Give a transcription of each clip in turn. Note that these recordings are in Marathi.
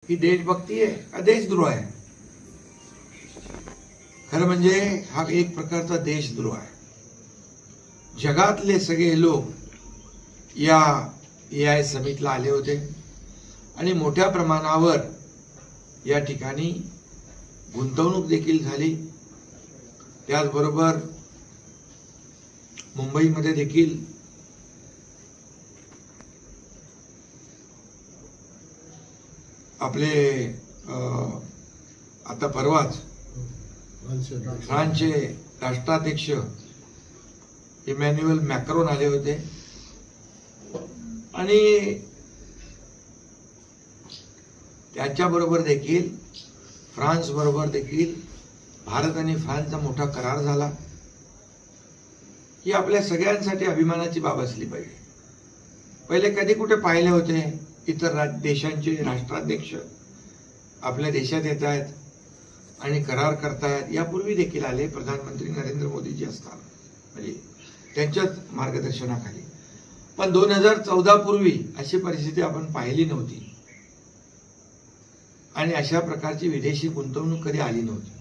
ही देशभक्ती आहे का देशद्रोह आहे? खरं म्हणजे हा एक प्रकारचा देशद्रोह आहे. जगातले सगळे लोक या AI समिटला आले होते आणि मोठ्या प्रमाणावर या ठिकाणी गुंतवणूक देखील झाली. त्याचबरोबर मुंबईमध्ये देखील आपले आता परवाच फ्रान्सचे राष्ट्राध्यक्ष इमॅन्युएल मॅक्रोन आले होते आणि त्याच्याबरोबर देखील फ्रान्स बरोबर देखील भारत आणि फ्रान्सचा मोठा करार झाला. ही आपल्या सगळ्यांसाठी अभिमानाची बाब असली पाहिजे. पहिले कधी कुठे पाहिले होते इतर देशांचे राष्ट्राध्यक्ष आपल्या देशात येत आहेत आणि करार करतायत? यापूर्वी देखील आले प्रधानमंत्री नरेंद्र मोदीजी असताना, म्हणजे त्यांच्याच मार्गदर्शनाखाली. पण 2014 पूर्वी अशी परिस्थिती आपण पाहिली नव्हती आणि अशा प्रकारची विदेशी गुंतवणूक कधी आली नव्हती.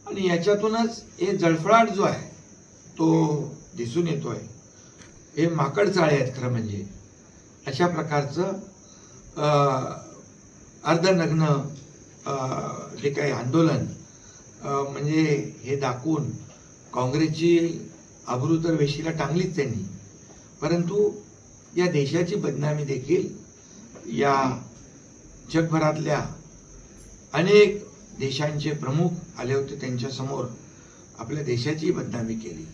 आणि याच्यातूनच हे जळफळाट जो आहे तो दिसून येतोय. हे माकड चाळे आहेत खरं म्हणजे. अशा प्रकारचं अर्धनग्न जे काही आंदोलन म्हणजे हे दाखवून काँग्रेसची अब्रू तर वेशीला टांगलीच त्यांनी, परंतु या देशाची बदनामी देखील या जगभरातल्या अनेक देशांचे प्रमुख आले होते त्यांच्या समोर आपल्या देशाची बदनामी केली.